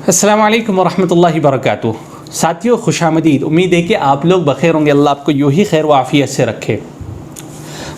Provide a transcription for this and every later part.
अस्सलाम वालेकुम वरहमतुल्लाहि वबरकातुहू। साथियों खुशामदीद। उम्मीद है कि आप लोग बखैर होंगे। अल्लाह आपको यूँ ही खैर व आफियत से रखे।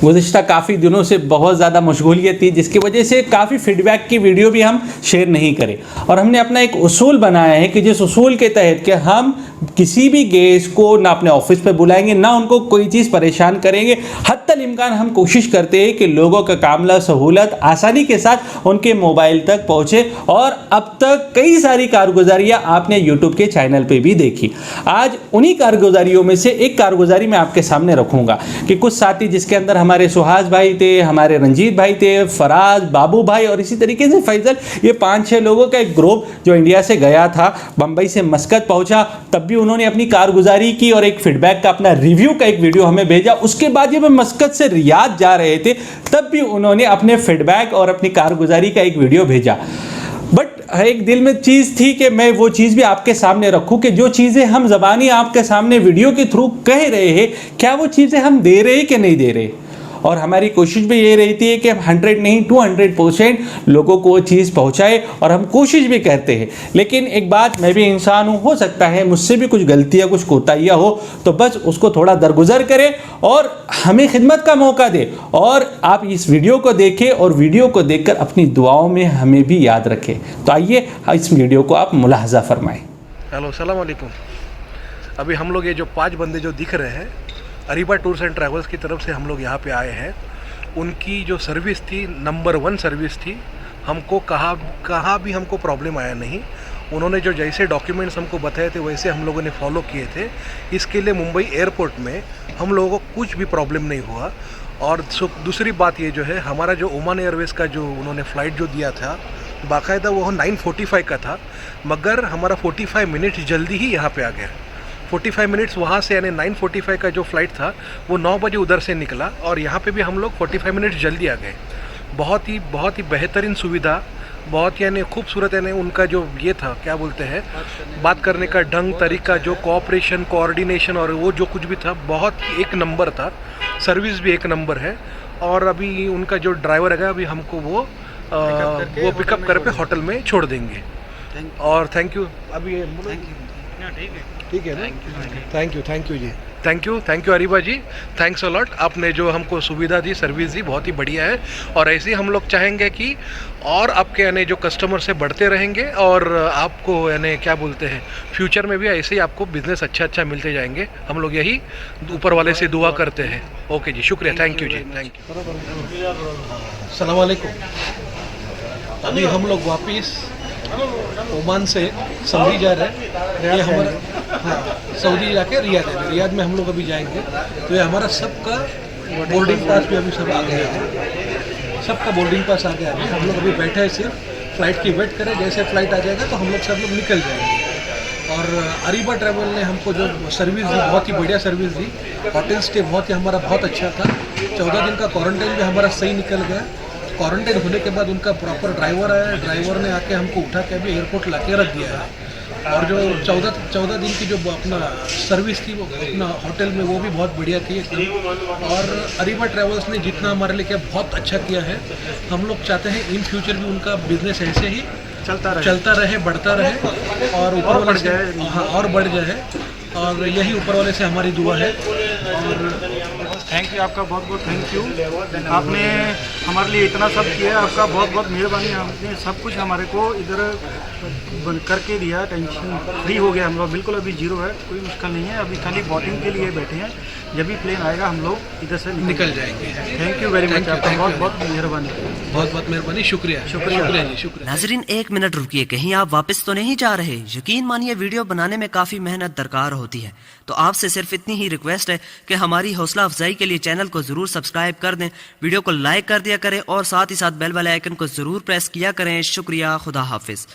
गुज़िश्ता काफ़ी दिनों से बहुत ज़्यादा मशगूलियत थी, जिसकी वजह से काफ़ी फ़ीडबैक की वीडियो भी हम शेयर नहीं करें। और हमने अपना एक उसूल बनाया है कि जिस उसूल के तहत कि हम किसी भी गेस्ट को ना अपने ऑफिस पे बुलाएंगे, ना उनको कोई चीज़ परेशान करेंगे। हत्तल इम्कान हम कोशिश करते हैं कि लोगों का कामला सहूलत आसानी के साथ उनके मोबाइल तक पहुँचे। और अब तक कई सारी कारगुजारियाँ आपने यूट्यूब के चैनल पे भी देखी। आज उन्हीं कारगुजारियों में से एक कारगुजारी मैं आपके सामने रखूँगा कि कुछ साथी, जिसके अंदर हमारे सुहास भाई थे, हमारे रंजीत भाई थे, फराज, बाबू भाई और इसी तरीके से फैजल, ये 5-6 लोगों का एक ग्रुप जो इंडिया से गया था, बम्बई से मस्कत पहुंचा, तब भी उन्होंने अपनी कारगुजारी की और एक फीडबैक का अपना रिव्यू का एक वीडियो हमें भेजा। उसके बाद जब हम मस्कत से रियाद जा रहे थे, तब भी उन्होंने अपने फीडबैक और अपनी कारगुजारी का एक वीडियो भेजा। बट एक दिल में चीज़ थी कि मैं वो चीज़ भी आपके सामने रखूं कि जो चीज़ें हम ज़बानी आपके सामने वीडियो के थ्रू कह रहे हैं, क्या वो चीज़ें हम दे रहे हैं कि नहीं दे रहे। और हमारी कोशिश भी ये रहती है कि हम 100 नहीं 200% लोगों को वो चीज़ पहुँचाए, और हम कोशिश भी करते हैं। लेकिन एक बात, मैं भी इंसान हूँ, हो सकता है मुझसे भी कुछ गलतियाँ, कुछ कोताहियाँ हो, तो बस उसको थोड़ा दरगुजर करें और हमें खिदमत का मौका दें। और आप इस वीडियो को देखें और वीडियो को देखकर अपनी दुआओं में हमें भी याद रखें। तो आइए इस वीडियो को आप मुलाहजा फरमाएँ। हेलो, सलाम वालेकुम। अभी हम लोग ये जो 5 बंदे जो दिख रहे हैं, अरीबा टूर्स एंड ट्रैवल्स की तरफ से हम लोग यहाँ पे आए हैं। उनकी जो सर्विस थी, नंबर 1 सर्विस थी। हमको कहाँ भी हमको प्रॉब्लम आया नहीं। उन्होंने जो जैसे डॉक्यूमेंट्स हमको बताए थे वैसे हम लोगों ने फॉलो किए थे। इसके लिए मुंबई एयरपोर्ट में हम लोगों को कुछ भी प्रॉब्लम नहीं हुआ। और दूसरी बात ये जो है, हमारा जो ओमान एयरवेज़ का जो उन्होंने फ़्लाइट जो दिया था, बाकायदा वो 9:45 का था, मगर हमारा 45 मिनट जल्दी ही यहाँ पे आ गया। 45 मिनट्स वहाँ से, यानी 9:45 का जो फ़्लाइट था वो 9 बजे उधर से निकला, और यहाँ पे भी हम लोग 45 मिनट जल्दी आ गए। बहुत ही बेहतरीन सुविधा, बहुत यानी खूबसूरत, यानी उनका जो ये था, क्या बोलते हैं, बात करने का ढंग, तरीका, जो कोऑपरेशन, कोऑर्डिनेशन और वो जो कुछ भी था, बहुत ही एक नंबर था। सर्विस भी एक नंबर है। और अभी उनका जो ड्राइवर है, अभी हमको वो पिकअप करके होटल में छोड़ देंगे। और थैंक यू। अभी ये ठीक है ना? थैंक यू जी, thank you Areeba ji, thanks a lot. आपने जो हमको सुविधा दी, सर्विस दी, बहुत ही बढ़िया है। और ऐसे ही हम लोग चाहेंगे कि और आपके यानी जो कस्टमर से बढ़ते रहेंगे, और आपको यानी क्या बोलते हैं, फ्यूचर में भी ऐसे ही आपको बिज़नेस अच्छा मिलते जाएंगे। हम लोग यही ऊपर वाले से दुआ करते हैं। ओके जी, शुक्रिया, थैंक यू जी, थैंक यू। अस्सलाम वालेकुम। अभी हम लोग वापिस ओमान से सऊदी जा रहे हैं। ये हमारा सऊदी जाके रियाद है। रियाद में हम लोग अभी जाएंगे। तो ये हमारा सबका बोर्डिंग पास भी अभी सब आ गया है। सबका बोर्डिंग पास आ गया है। हम लोग अभी बैठे हैं, सिर्फ फ़्लाइट की वेट करें। जैसे फ़्लाइट आ जाएगा तो हम लोग सब लोग निकल जाएंगे। और अरीबा ट्रैवल ने हमको जो सर्विस दी, बहुत ही बढ़िया सर्विस दी। होटल स्टे बहुत ही हमारा बहुत अच्छा था। 14 दिन का क्वारंटाइन भी हमारा सही निकल गया। क्वारंटाइन होने के बाद उनका प्रॉपर ड्राइवर आया। ड्राइवर ने आके हमको उठा के अभी एयरपोर्ट ला के रख दिया है। और जो 14 दिन की जो अपना सर्विस थी, वो अपना होटल में, वो भी बहुत बढ़िया थी एकदम। और अरीबा ट्रैवल्स ने जितना हमारे लिए किया, बहुत अच्छा किया है। हम लोग चाहते हैं इन फ्यूचर भी उनका बिजनेस ऐसे ही चलता रहे, बढ़ता रहे, और ऊपर बढ़ जाए। हाँ, और बढ़ जाए। और यही ऊपर वाले से हमारी दुआ है। और थैंक यू, आपका बहुत बहुत थैंक यू। आपने हमारे लिए इतना सब किया, आपका बहुत बहुत मेहरबानी। आपने सब कुछ हमारे को इधर करके दिया, टेंशन फ्री हो गया हम लोग, बिल्कुल अभी जीरो है, कोई मुश्किल नहीं है। अभी खाली बोटिंग के लिए बैठे हैं। जब भी प्लेन आएगा हम लोग इधर से निकल जाएंगे। थैंक यू वेरी मच, आपका बहुत बहुत मेहरबानी। बहुत बहुत मेहरबानी, शुक्रिया जी, शुक्रिया। नाजरीन, 1 मिनट रुकिए, कहीं आप वापस तो नहीं जा रहे। यकीन मानिए, वीडियो बनाने में काफ़ी मेहनत दरकार होती है। तो आपसे सिर्फ इतनी ही रिक्वेस्ट है कि हमारी हौसला अफजाई के लिए चैनल को ज़रूर सब्सक्राइब कर दें, वीडियो को लाइक कर दिया करें, और साथ ही साथ बेल वाले आइकन को ज़रूर प्रेस किया करें। शुक्रिया, खुदा हाफिज़।